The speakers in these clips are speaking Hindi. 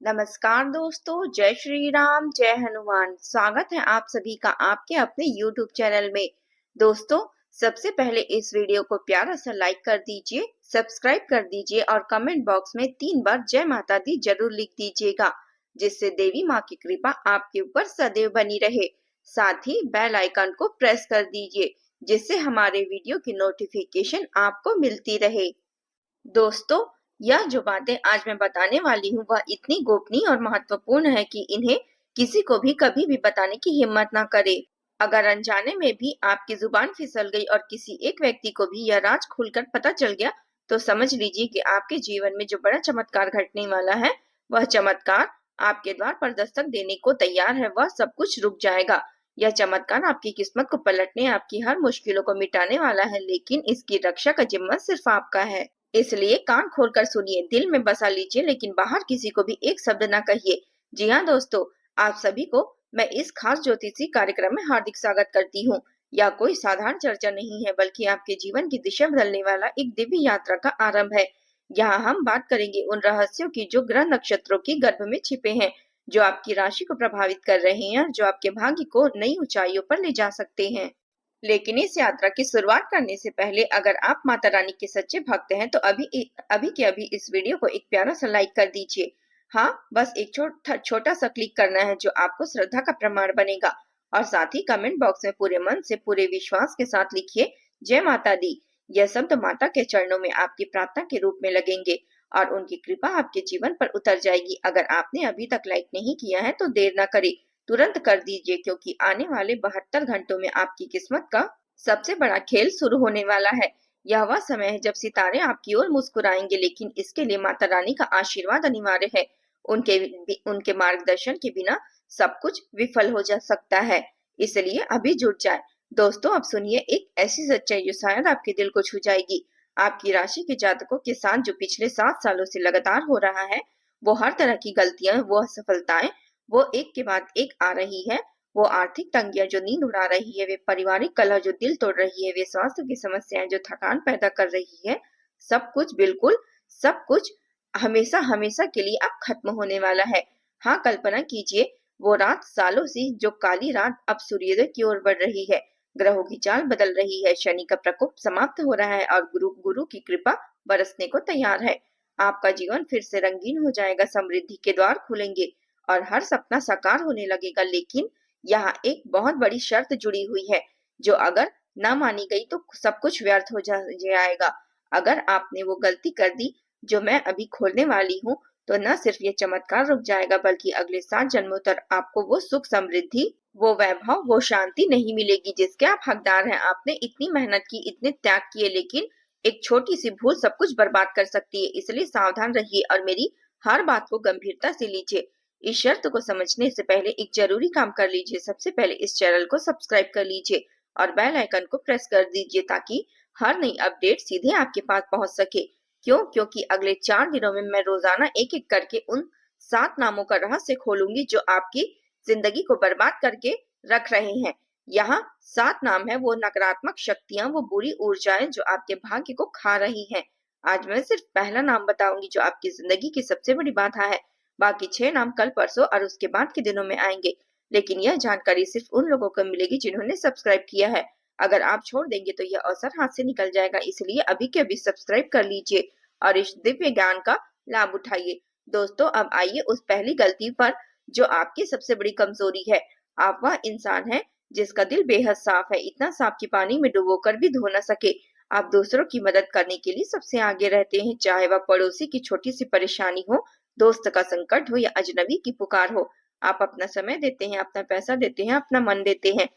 नमस्कार दोस्तों, जय श्री राम, जय हनुमान। स्वागत है आप सभी का आपके अपने YouTube चैनल में। दोस्तों, सबसे पहले इस वीडियो को प्यारा सा लाइक कर दीजिए, सब्सक्राइब कर दीजिए और कमेंट बॉक्स में 3 बार जय माता दी जरूर लिख दीजिएगा, जिससे देवी माँ की कृपा आपके ऊपर सदैव बनी रहे। साथ ही बेल आइकन को प्रेस कर दीजिए, जिससे हमारे वीडियो की नोटिफिकेशन आपको मिलती रहे। दोस्तों, यह जो बातें आज मैं बताने वाली हूँ वह इतनी गोपनीय और महत्वपूर्ण है कि इन्हें किसी को भी कभी भी बताने की हिम्मत ना करे। अगर अनजाने में भी आपकी जुबान फिसल गई और किसी एक व्यक्ति को भी यह राज खुलकर पता चल गया, तो समझ लीजिए कि आपके जीवन में जो बड़ा चमत्कार घटने वाला है, वह चमत्कार आपके द्वार पर दस्तक देने को तैयार है। वह सब कुछ रुक जाएगा। यह चमत्कार आपकी किस्मत को पलटने, आपकी हर मुश्किलों को मिटाने वाला है, लेकिन इसकी रक्षा का जिम्मा सिर्फ आपका है। इसलिए कान खोलकर सुनिए, दिल में बसा लीजिए, लेकिन बाहर किसी को भी एक शब्द ना कहिए। जी हाँ दोस्तों, आप सभी को मैं इस खास ज्योतिषी कार्यक्रम में हार्दिक स्वागत करती हूँ। यह कोई साधारण चर्चा नहीं है, बल्कि आपके जीवन की दिशा बदलने वाला एक दिव्य यात्रा का आरंभ है। यहाँ हम बात करेंगे उन रहस्यों की जो ग्रह नक्षत्रों की गर्भ में छिपे हैं, जो आपकी राशि को प्रभावित कर रहे हैं, जो आपके भाग्य को नई ऊंचाइयों पर ले जा सकते हैं। लेकिन इस यात्रा की शुरुआत करने से पहले अगर आप माता रानी के सच्चे भक्त हैं, तो अभी इस वीडियो को एक प्यारा सा लाइक कर दीजिए। हाँ, बस एक छोटा सा क्लिक करना है, जो आपको श्रद्धा का प्रमाण बनेगा। और साथ ही कमेंट बॉक्स में पूरे मन से, पूरे विश्वास के साथ लिखिए, जय माता दी। यह शब्द माता के चरणों में आपकी प्रार्थना के रूप में लगेंगे और उनकी कृपा आपके जीवन पर उतर जाएगी। अगर आपने अभी तक लाइक नहीं किया है, तो देर न करें, तुरंत कर दीजिए, क्योंकि आने वाले 72 घंटों में आपकी किस्मत का सबसे बड़ा खेल शुरू होने वाला है। यह वह समय है जब सितारे आपकी ओर मुस्कुराएंगे, लेकिन इसके लिए माता रानी का आशीर्वाद अनिवार्य है। उनके उनके मार्गदर्शन के बिना सब कुछ विफल हो जा सकता है, इसलिए अभी जुट जाए। दोस्तों, अब सुनिए एक ऐसी सच्चाई जो शायद आपके दिल को छू जाएगी। आपकी राशि के जातकों के साथ जो पिछले 7 सालों से लगातार हो रहा है, वो हर तरह की गलतियां, वो असफलताएं, वो एक के बाद एक आ रही है। वो आर्थिक तंगियां जो नींद उड़ा रही है, वे पारिवारिक कलह जो दिल तोड़ रही है, वे स्वास्थ्य की समस्याएं जो थकान पैदा कर रही है, सब कुछ, बिल्कुल सब कुछ हमेशा हमेशा के लिए अब खत्म होने वाला है। हाँ, कल्पना कीजिए, वो रात सालों से जो काली रात अब सूर्योदय की ओर बढ़ रही है। ग्रहों की चाल बदल रही है, शनि का प्रकोप समाप्त हो रहा है और गुरु गुरु की कृपा बरसने को तैयार है। आपका जीवन फिर से रंगीन हो जाएगा, समृद्धि के द्वार खुलेंगे और हर सपना साकार होने लगेगा। लेकिन यहाँ एक बहुत बड़ी शर्त जुड़ी हुई है, जो अगर ना मानी गई तो सब कुछ व्यर्थ हो जाएगा। अगर आपने वो गलती कर दी जो मैं अभी खोलने वाली हूँ, तो न सिर्फ ये चमत्कार रुक जाएगा, बल्कि अगले 7 जन्मों तक आपको वो सुख, समृद्धि, वो वैभव, वो शांति नहीं मिलेगी जिसके आप हकदार हैं। आपने इतनी मेहनत की, इतने त्याग किए, लेकिन एक छोटी सी भूल सब कुछ बर्बाद कर सकती है। इसलिए सावधान रहिए और मेरी हर बात को गंभीरता से लीजिए। इस शर्त को समझने से पहले एक जरूरी काम कर लीजिए। सबसे पहले इस चैनल को सब्सक्राइब कर लीजिए और बेल आइकन को प्रेस कर दीजिए, ताकि हर नई अपडेट सीधे आपके पास पहुंच सके। क्यों? क्योंकि अगले 4 दिनों में मैं रोजाना एक एक करके उन 7 नामों का रहस्य खोलूंगी जो आपकी जिंदगी को बर्बाद करके रख रहे हैं। यहाँ 7 नाम है, वो नकारात्मक शक्तियां, वो बुरी ऊर्जाएं जो आपके भाग्य को खा रही हैं। आज मैं सिर्फ पहला नाम बताऊंगी जो आपकी जिंदगी की सबसे बड़ी बाधा है। बाकी 6 नाम कल, परसों और उसके बाद के दिनों में आएंगे। लेकिन यह जानकारी सिर्फ उन लोगों को मिलेगी जिन्होंने सब्सक्राइब किया है। अगर आप छोड़ देंगे तो यह अवसर हाथ से निकल जाएगा। इसलिए अभी के अभी सब्सक्राइब कर लीजिए और इस दिव्य ज्ञान का लाभ उठाइए। दोस्तों, अब आइए उस पहली गलती पर जो आपकी सबसे बड़ी कमजोरी है। आप वह इंसान है जिसका दिल बेहद साफ है, इतना साफ कि पानी में डुबोकर भी धो न सके। आप दूसरों की मदद करने के लिए सबसे आगे रहते हैं, चाहे वह पड़ोसी की छोटी सी परेशानी हो, दोस्त का संकट हो या अजनबी की पुकार हो। आप अपना समय देते हैं, अपना पैसा देते हैं, अपना मन देते हैं,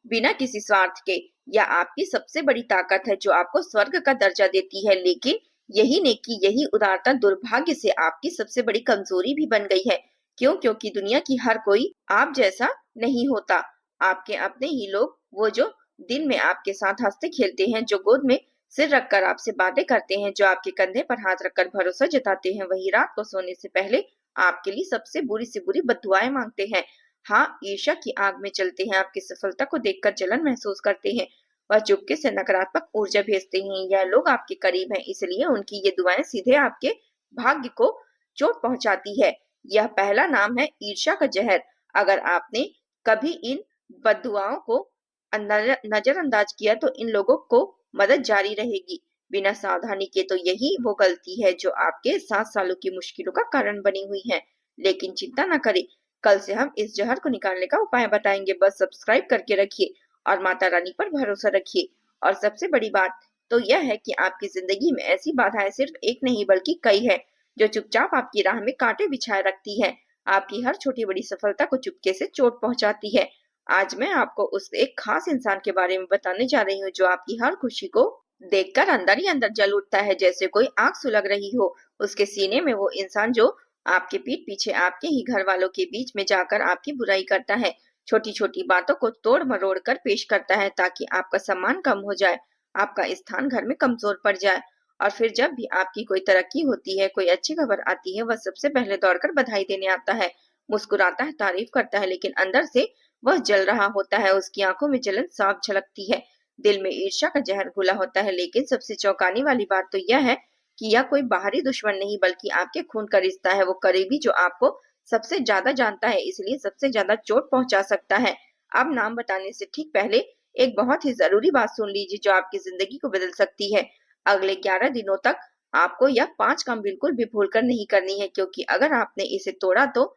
बिना किसी स्वार्थ के। यह आपकी सबसे बड़ी ताकत है जो आपको स्वर्ग का दर्जा देती है। लेकिन यही नेकी, यही उदारता दुर्भाग्य से आपकी सबसे बड़ी कमजोरी भी बन गई है। क्यों? क्योंकि दुनिया की हर कोई आप जैसा नहीं होता। आपके अपने ही लोग, वो जो दिन में आपके साथ हंसते खेलते हैं, जो गोद में सिर रखकर आपसे बातें करते हैं, जो आपके कंधे पर हाथ रखकर भरोसा जताते हैं, वही रात को सोने से पहले आपके लिए सबसे बुरी से बुरी बद्दुआएं मांगते हैं। हाँ, ईर्ष्या की आग में चलते हैं, आपकी सफलता को देखकर जलन महसूस करते हैं, वह चुपके से नकारात्मक ऊर्जा भेजते हैं। यह लोग आपके करीब हैं, इसलिए उनकी ये दुआएं सीधे आपके भाग्य को चोट पहुंचाती है। यह पहला नाम है ईर्ष्या का जहर। अगर आपने कभी इन बद्दुआओं को नजरअंदाज किया तो इन लोगों को मदद जारी रहेगी बिना सावधानी के। तो यही वो गलती है जो आपके 7 सालों की मुश्किलों का कारण बनी हुई है। लेकिन चिंता न करें, कल से हम इस जहर को निकालने का उपाय बताएंगे। बस सब्सक्राइब करके रखिए और माता रानी पर भरोसा रखिए। और सबसे बड़ी बात तो यह है कि आपकी जिंदगी में ऐसी बाधाएं सिर्फ एक नहीं बल्कि कई है, जो चुपचाप आपकी राह में कांटे बिछाए रखती है। आपकी हर छोटी बड़ी सफलता को चुपके से चोट पहुंचाती है। आज मैं आपको उस एक खास इंसान के बारे में बताने जा रही हूँ जो आपकी हर खुशी को देखकर अंदर ही अंदर जल उठता है, जैसे कोई आग सुलग रही हो। उसके सीने में वो इंसान जो आपके पीठ पीछे आपके ही घर वालों के बीच में जाकर आपकी बुराई करता है, छोटी छोटी बातों को तोड़ मरोड़ कर पेश करता है ताकि आपका सम्मान कम हो जाए, आपका स्थान घर में कमजोर पड़ जाए। और फिर जब भी आपकी कोई तरक्की होती है, कोई अच्छी खबर आती है, वह सबसे पहले दौड़कर बधाई देने आता है, मुस्कुराता है, तारीफ करता है, लेकिन अंदर से वह जल रहा होता है। उसकी आंखों में जलन साफ झलकती है, दिल में ईर्ष्या का जहर घुला होता है। लेकिन सबसे चौंकाने वाली बात तो यह है कि यह कोई बाहरी दुश्मन नहीं बल्कि आपके खून का रिश्ता है, वो करीबी जो आपको सबसे ज्यादा जानता है, इसलिए सबसे ज्यादा चोट पहुंचा सकता है। अब नाम बताने से ठीक पहले एक बहुत ही जरूरी बात सुन लीजिए जो आपकी जिंदगी को बदल सकती है। अगले 11 दिनों तक आपको यह 5 काम बिल्कुल भी भूलकर नहीं करनी है, क्योंकि अगर आपने इसे तोड़ा तो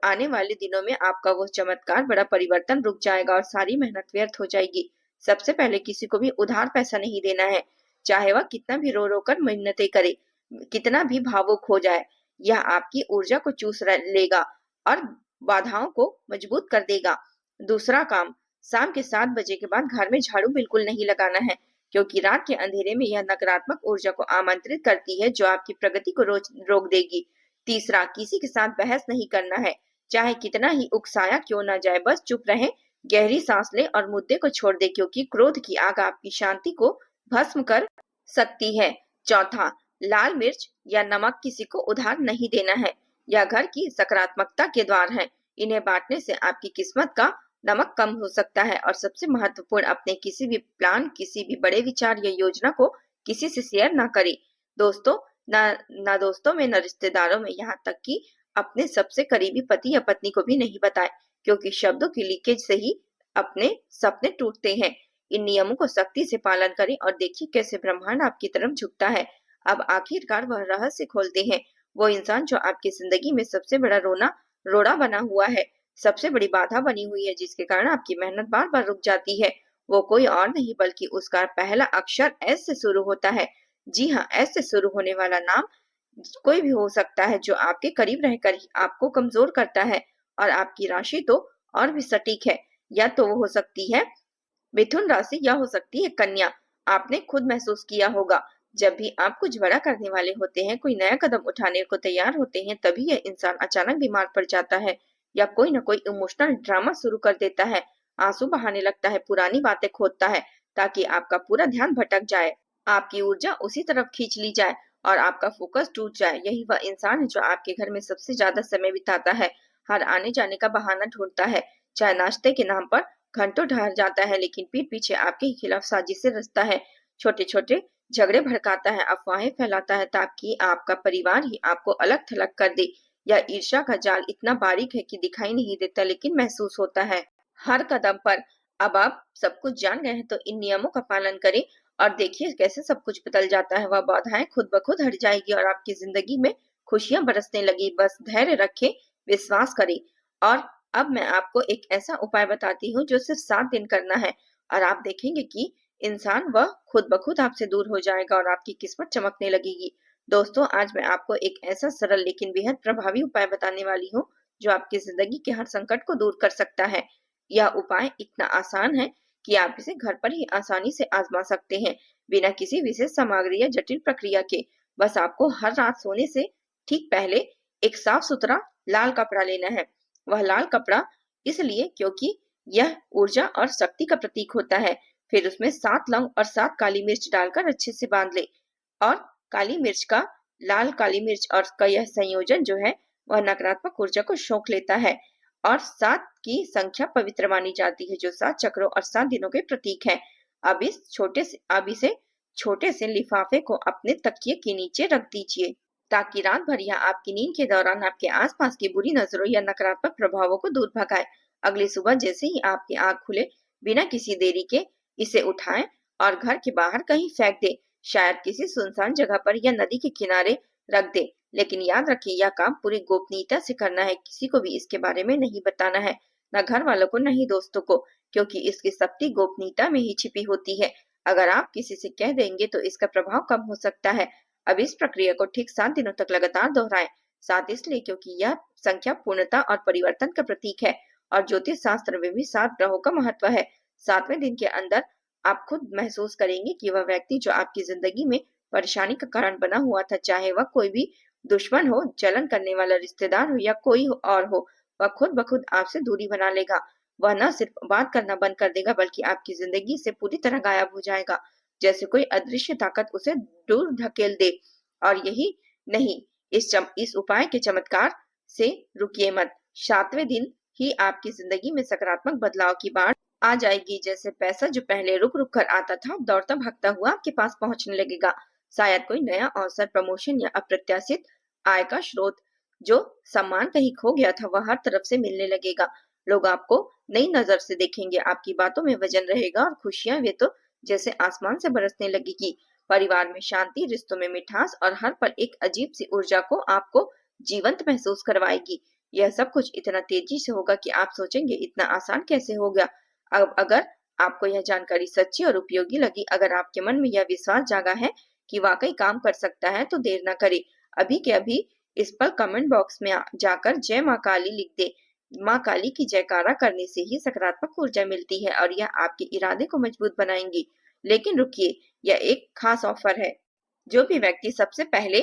आने वाले दिनों में आपका वो चमत्कार बड़ा परिवर्तन रुक जाएगा और सारी मेहनत व्यर्थ हो जाएगी। सबसे पहले किसी को भी उधार पैसा नहीं देना है, चाहे वह कितना भी रो रो कर मिन्नतें करे, कितना भी भावुक हो जाए। यह आपकी ऊर्जा को चूस लेगा और बाधाओं को मजबूत कर देगा। दूसरा काम, शाम के 7 बजे के बाद घर में झाड़ू बिल्कुल नहीं लगाना है, क्योंकि रात के अंधेरे में यह नकारात्मक ऊर्जा को आमंत्रित करती है जो आपकी प्रगति को रोक देगी। तीसरा, किसी के साथ बहस नहीं करना है, चाहे कितना ही उकसाया क्यों ना जाए, बस चुप रहे, गहरी सांस ले और मुद्दे को छोड़ दे, क्योंकि क्रोध की आग आपकी शांति को भस्म कर सकती है। चौथा, लाल मिर्च या नमक किसी को उधार नहीं देना है। यह घर की सकारात्मकता के द्वार है, इन्हें बांटने से आपकी किस्मत का नमक कम हो सकता है। और सबसे महत्वपूर्ण, अपने किसी भी प्लान, किसी भी बड़े विचार या योजना को किसी से शेयर ना करें। दोस्तों, ना दोस्तों में, न रिश्तेदारों में, यहाँ तक कि अपने सबसे करीबी पति या पत्नी को भी नहीं बताएं, क्योंकि शब्दों की लीकेज से ही अपने सपने टूटते हैं। इन नियमों को सख्ती से पालन करें और देखिए कैसे ब्रह्मांड आपकी तरफ झुकता है। अब आखिरकार वह रहस्य खोलते हैं, वो इंसान जो आपकी जिंदगी में सबसे बड़ा रोड़ा बना हुआ है, सबसे बड़ी बाधा बनी हुई है, जिसके कारण आपकी मेहनत बार बार रुक जाती है। वो कोई और नहीं बल्कि उसका पहला अक्षर एस से शुरू होता है। जी हाँ, एस से शुरू होने वाला नाम कोई भी हो सकता है जो आपके करीब रहकर ही आपको कमजोर करता है। और आपकी राशि तो और भी सटीक है, या तो वो हो सकती है मिथुन राशि या हो सकती है कन्या। आपने खुद महसूस किया होगा, जब भी आप कुछ बड़ा करने वाले होते हैं, कोई नया कदम उठाने को तैयार होते हैं, तभी यह इंसान अचानक बीमार पड़ जाता है या कोई न कोई इमोशनल ड्रामा शुरू कर देता है, आंसू बहाने लगता है, पुरानी बातें खोदता है ताकि आपका पूरा ध्यान भटक जाए, आपकी ऊर्जा उसी तरफ खींच ली जाए और आपका फोकस टूट जाए। यही वह इंसान है जो आपके घर में सबसे ज्यादा समय बिताता है, हर आने जाने का बहाना ढूंढता है, चाहे नाश्ते के नाम पर घंटों ठहर जाता है, लेकिन पीठ पीछे आपके ही खिलाफ साजिशें रचता है, छोटे छोटे झगड़े भड़काता है, अफवाहें फैलाता है ताकि आपका परिवार ही आपको अलग थलग कर दे। यह ईर्ष्या का जाल इतना बारीक है कि दिखाई नहीं देता, लेकिन महसूस होता है हर कदम पर। अब आप सब कुछ जान गए हैं तो इन नियमों का पालन करें और देखिए कैसे सब कुछ बदल जाता है। वह बाधाएं खुद ब खुद हट जाएगी और आपकी जिंदगी में खुशियां बरसने लगी। बस धैर्य रखें, विश्वास करें। और अब मैं आपको एक ऐसा उपाय बताती हूँ जो सिर्फ 7 दिन करना है और आप देखेंगे कि इंसान वह खुद ब खुद आपसे दूर हो जाएगा और आपकी किस्मत चमकने लगेगी। दोस्तों, आज मैं आपको एक ऐसा सरल लेकिन बेहद प्रभावी उपाय बताने वाली हूँ जो आपकी जिंदगी के हर संकट को दूर कर सकता है। यह उपाय इतना आसान है कि आप इसे घर पर ही आसानी से आजमा सकते हैं, बिना किसी विशेष सामग्री या जटिल प्रक्रिया के। बस आपको हर रात सोने से ठीक पहले एक साफ सुथरा लाल कपड़ा लेना है। वह लाल कपड़ा इसलिए क्योंकि यह ऊर्जा और शक्ति का प्रतीक होता है। फिर उसमें 7 लौंग और 7 काली मिर्च डालकर अच्छे से बांध ले। और काली मिर्च का लाल काली मिर्च और का यह संयोजन जो है वह नकारात्मक ऊर्जा को सोख लेता है। और 7 की संख्या पवित्र मानी जाती है, जो 7 चक्रों और 7 दिनों के प्रतीक है। अब इसे छोटे से लिफाफे को अपने तकिए के नीचे रख दीजिए। ताकि रात भर या आपकी नींद के दौरान आपके आसपास की बुरी नजरों या नकारात्मक प्रभावों को दूर भगाए। अगली सुबह जैसे ही आपकी आंख खुले, बिना किसी देरी के इसे उठाएं और घर के बाहर कहीं फेंक दे, शायद किसी सुनसान जगह पर या नदी के किनारे रख दे। लेकिन याद रखिए, यह काम पूरी गोपनीयता से करना है, किसी को भी इसके बारे में नहीं बताना है, न घर वालों को, न ही दोस्तों को, क्योंकि इसकी शक्ति गोपनीयता में ही छिपी होती है। अगर आप किसी से कह देंगे तो इसका प्रभाव कम हो सकता है। अब इस प्रक्रिया को ठीक 7 दिनों तक लगातार दोहराएं। 7 इसलिए क्योंकि यह संख्या पूर्णता और परिवर्तन का प्रतीक है, और ज्योतिष शास्त्र में भी 7 ग्रहों का महत्व है। 7वें दिन के अंदर आप खुद महसूस करेंगे कि वह व्यक्ति जो आपकी जिंदगी में परेशानी का कारण बना हुआ था, चाहे वह कोई भी दुश्मन हो, जलन करने वाला रिश्तेदार हो या कोई और हो, वह खुद ब खुद आपसे दूरी बना लेगा। वह न सिर्फ बात करना बंद कर देगा, बल्कि आपकी जिंदगी से पूरी तरह गायब हो जाएगा, जैसे कोई अदृश्य ताकत उसे दूर ढकेल दे। और यही नहीं, इस उपाय के चमत्कार से रुकिए मत। 7वें दिन ही आपकी जिंदगी में सकारात्मक बदलाव की बाढ़ आ जाएगी। जैसे पैसा जो पहले रुक रुक कर आता था, अब दौड़ता भागता हुआ आपके पास पहुंचने लगेगा। शायद कोई नया अवसर, प्रमोशन या अप्रत्याशित आय का स्रोत। जो सम्मान कहीं खो गया था, वह हर तरफ से मिलने लगेगा। लोग आपको नई नजर से देखेंगे, आपकी बातों में वजन रहेगा और खुशियां वे तो जैसे आसमान से बरसने लगेगी। परिवार में शांति, रिश्तों में मिठास और हर पल एक अजीब सी ऊर्जा को आपको जीवंत महसूस करवाएगी। यह सब कुछ इतना तेजी से होगा कि आप सोचेंगे इतना आसान कैसे हो गया। अब अगर आपको यह जानकारी सच्ची और उपयोगी लगी, अगर आपके मन में यह विश्वास जागा है कि वाकई काम कर सकता है, तो देर न करे, अभी के अभी इस पर कमेंट बॉक्स में जाकर जय माँ काली लिख दे। माँ काली की जयकारा करने से ही सकारात्मक ऊर्जा मिलती है और यह आपके इरादे को मजबूत बनाएंगी। लेकिन रुकिए, यह एक खास ऑफर है। जो भी व्यक्ति सबसे पहले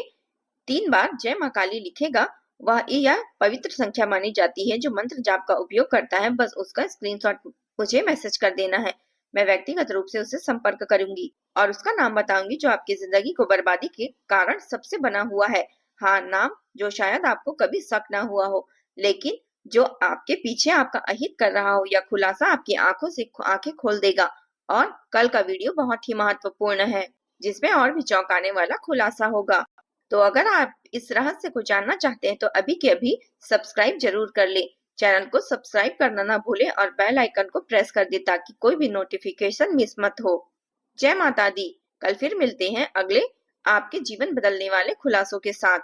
3 बार जय माँ काली लिखेगा, वह यह पवित्र संख्या मानी जाती है जो मंत्र जाप का उपयोग करता है। बस उसका स्क्रीनशॉट मुझे मैसेज कर देना है। मैं व्यक्तिगत रूप से उससे संपर्क करूंगी और उसका नाम बताऊंगी जो आपकी जिंदगी को बर्बादी के कारण सबसे बना हुआ है। हाँ, नाम जो शायद आपको कभी शक ना हुआ हो, लेकिन जो आपके पीछे आपका अहित कर रहा हो। या खुलासा आपकी आंखों से आंखें खोल देगा। और कल का वीडियो बहुत ही महत्वपूर्ण है, जिसमें और भी चौंकाने वाला खुलासा होगा। तो अगर आप इस रहस्य को जानना चाहते हैं तो अभी के अभी सब्सक्राइब जरूर कर ले। चैनल को सब्सक्राइब करना ना भूले और बेल आइकन को प्रेस कर दे ताकि कोई भी नोटिफिकेशन मिस मत हो। जय माता दी। कल फिर मिलते हैं अगले आपके जीवन बदलने वाले खुलासों के साथ।